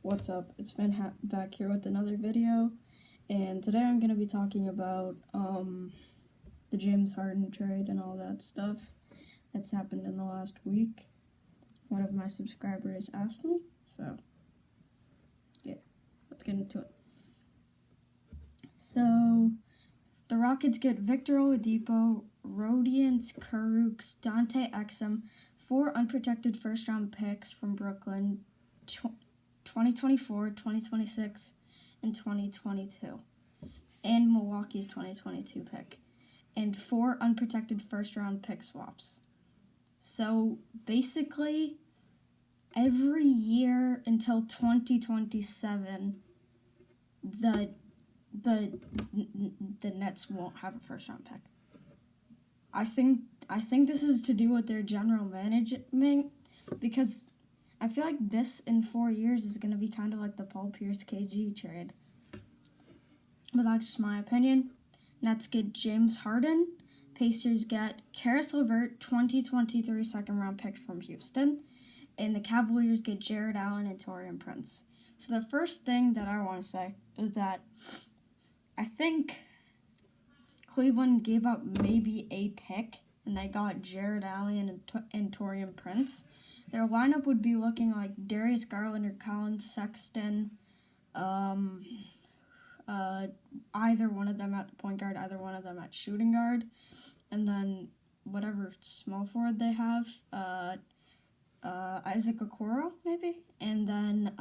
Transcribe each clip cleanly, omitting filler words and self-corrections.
What's up? It's Finn back here with another video, and today I'm going to be talking about the James Harden trade and all that stuff that's happened in the last week. One of my subscribers asked me, so yeah, let's get into it. So, the Rockets get Victor Oladipo, Rodions Kurucs, Dante Exum, 4 unprotected first-round picks from Brooklyn, 2024, 2026, and 2022, and Milwaukee's 2022 pick, and 4 unprotected first-round pick swaps. So basically, every year until 2027, the Nets won't have a first-round pick. I think this is to do with their general management, because I feel like this in 4 years is going to be kind of like the Paul Pierce KG trade. But that's just my opinion. Nets get James Harden. Pacers get Karis LeVert, 2023 second-round pick from Houston. And the Cavaliers get Jared Allen and Taurean Prince. So the first thing that I want to say is that I think Cleveland gave up maybe a pick, and they got Jared Allen and Taurean Prince. Their lineup would be looking like Darius Garland or Colin Sexton, either one of them at point guard, either one of them at shooting guard, and then whatever small forward they have, Isaac Okoro maybe, and then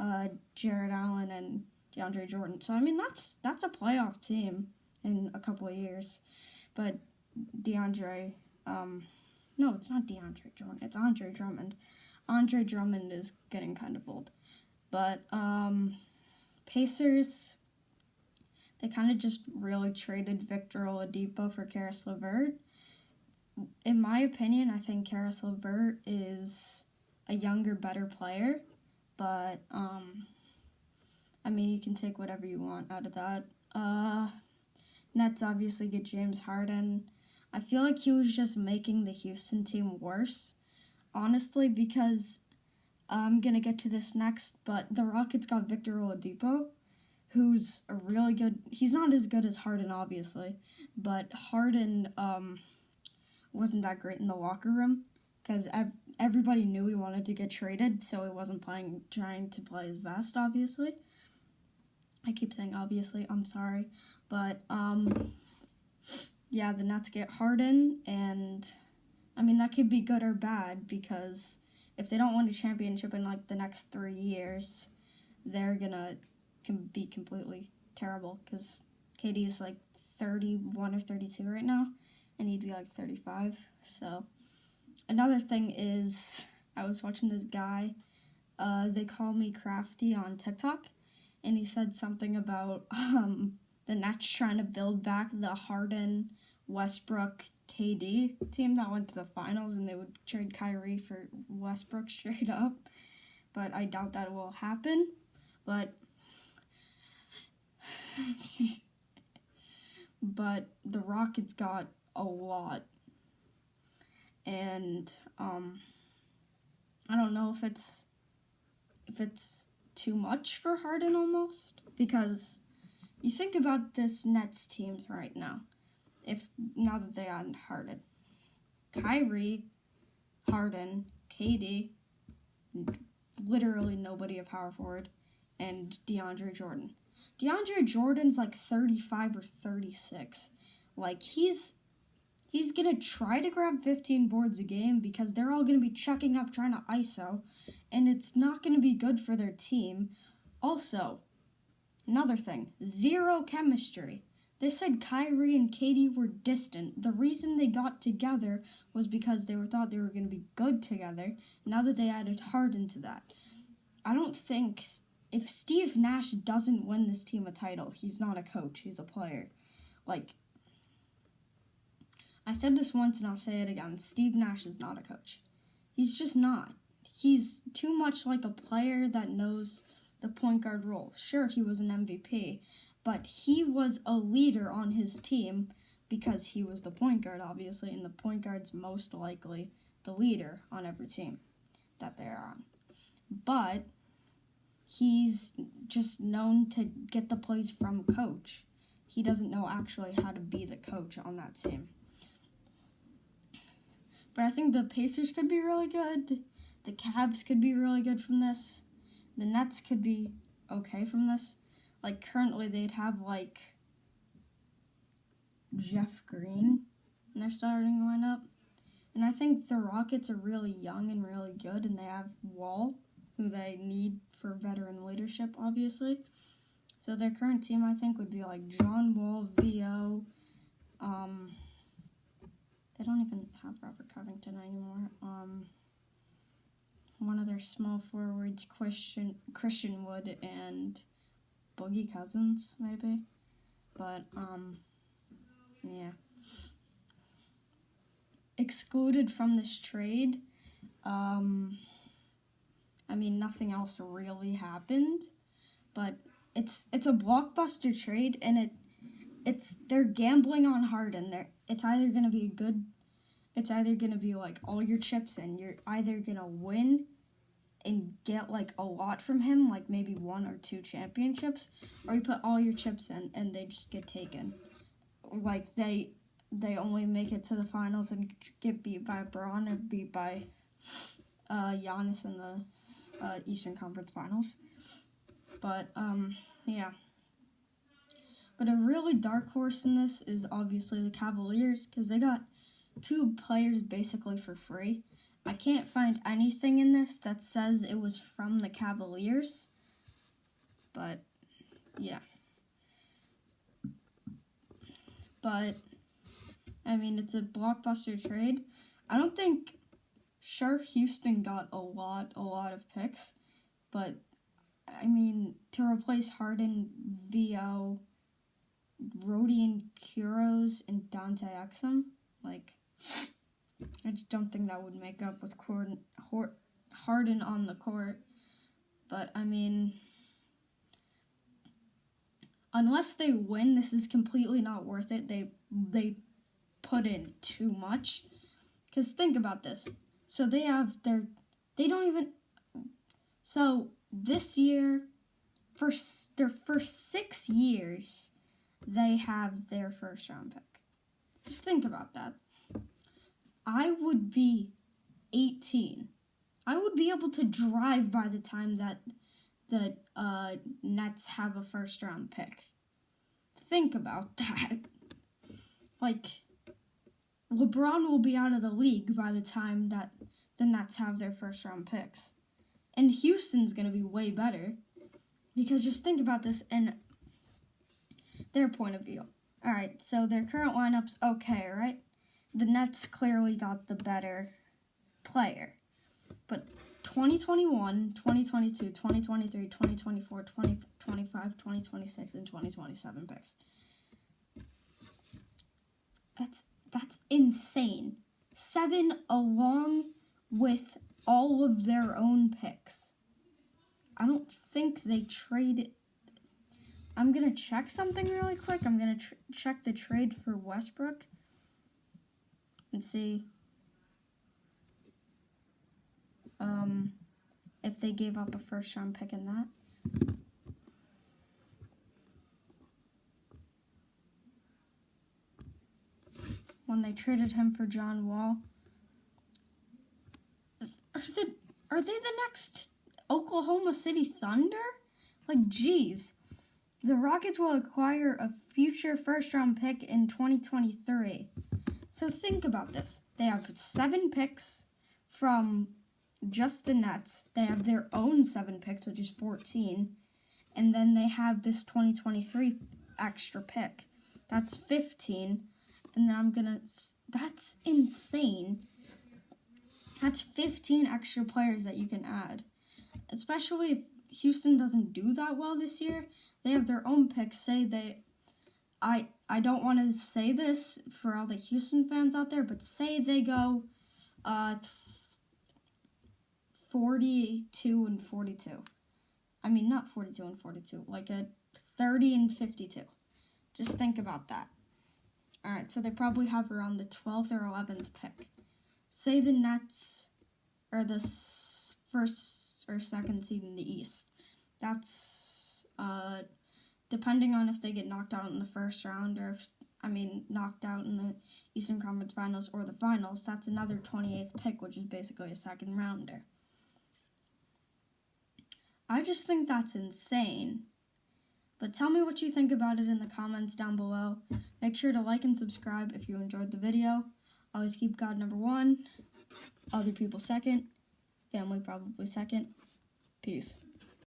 Jared Allen and DeAndre Jordan. So I mean that's a playoff team in a couple of years, but DeAndre, no, it's not DeAndre Jordan, it's Andre Drummond. Andre Drummond is getting kind of old. But Pacers, they kind of just really traded Victor Oladipo for Karis LeVert. In my opinion, I think Karis LeVert is a younger, better player. But, I mean, you can take whatever you want out of that. Nets obviously get James Harden. I feel like he was just making the Houston team worse. Honestly, because I'm going to get to this next, but the Rockets got Victor Oladipo, who's a really good, he's not as good as Harden, obviously, but Harden wasn't that great in the locker room, because everybody knew he wanted to get traded, so he wasn't trying to play his best, obviously. I keep saying obviously, I'm sorry, but yeah, the Nets get Harden, and I mean, that could be good or bad, because if they don't win a championship in, like, the next 3 years, they're gonna be completely terrible, because KD is, like, 31 or 32 right now, and he'd be, like, 35, so. Another thing is, I was watching this guy, they call me Crafty on TikTok, and he said something about, the Nets trying to build back the Harden, Westbrook, KD team that went to the finals, and they would trade Kyrie for Westbrook straight up, but I doubt that will happen. But the Rockets got a lot, and I don't know if it's too much for Harden almost, because you think about this Nets team right now. Now that they got Harden, Kyrie, Harden, KD, literally nobody a power forward, and DeAndre Jordan. DeAndre Jordan's like 35 or 36. Like, he's gonna try to grab 15 boards a game, because they're all gonna be chucking up trying to ISO, and it's not gonna be good for their team. Also, another thing, zero chemistry. They said Kyrie and KD were distant. The reason they got together was because they thought they were going to be good together. Now that they added Harden to that, I don't think, if Steve Nash doesn't win this team a title, he's not a coach, he's a player. Like, I said this once and I'll say it again, Steve Nash is not a coach. He's just not. He's too much like a player that knows the point guard role. Sure, he was an MVP, but he was a leader on his team because he was the point guard, obviously, and the point guard's most likely the leader on every team that they're on. But he's just known to get the plays from coach. He doesn't know actually how to be the coach on that team. But I think the Pacers could be really good. The Cavs could be really good from this. The Nets could be okay from this. Like, currently they'd have, like, Jeff Green in their starting lineup. And I think the Rockets are really young and really good, and they have Wall, who they need for veteran leadership, obviously. So their current team, I think, would be like John Wall, V.O. They don't even have Robert Covington anymore. One of their small forwards, Christian Wood, and Boogie Cousins, maybe. But, yeah. Excluded from this trade, nothing else really happened, but it's a blockbuster trade, and they're gambling on Harden. It's either gonna be like all your chips in. You're either gonna win and get like a lot from him, like maybe 1 or 2 championships, or you put all your chips in and they just get taken. Like they only make it to the finals and get beat by Braun or beat by Giannis in the Eastern Conference Finals. But, yeah. But a really dark horse in this is obviously the Cavaliers, because they got 2 players basically for free. I can't find anything in this that says it was from the Cavaliers. But, yeah. But, it's a blockbuster trade. I don't think Houston got a lot of picks, but to replace Harden, V.O., Rodion Kuros, and Dante Exum, I just don't think that would make up with Harden on the court. But unless they win, this is completely not worth it. They put in too much. Because think about this. So so this year, for their first 6 years, they have their first round pick. Just think about that. I would be 18. I would be able to drive by the time that the Nets have a first round pick. Think about that. LeBron will be out of the league by the time that the Nets have their first round picks. And Houston's going to be way better. Because just think about this in their point of view. Alright, so their current lineup's okay, right? The Nets clearly got the better player. But 2021, 2022, 2023, 2024, 2025, 2026, and 2027 picks. That's insane. 7 along with all of their own picks. I don't think they traded. I'm going to check something really quick. I'm going to check the trade for Westbrook and see if they gave up a first round pick in that. When they traded him for John Wall. Are they the next Oklahoma City Thunder? Geez. The Rockets will acquire a future first-round pick in 2023. So think about this. They have 7 picks from just the Nets. They have their own 7 picks, which is 14. And then they have this 2023 extra pick. That's 15. And then that's insane. That's 15 extra players that you can add. Especially if Houston doesn't do that well this year. They have their own picks. I don't want to say this for all the Houston fans out there, but say they go 42 and 42. Not 42 and 42, like a 30 and 52. Just think about that. Alright, so they probably have around the 12th or 11th pick. Say the Nets are the first or second seed in the East. That's depending on if they get knocked out in the first round or knocked out in the Eastern Conference Finals or the Finals. That's another 28th pick, which is basically a second rounder. I just think that's insane. But tell me what you think about it in the comments down below. Make sure to like and subscribe if you enjoyed the video. Always keep God number one, other people second, family probably second. Peace.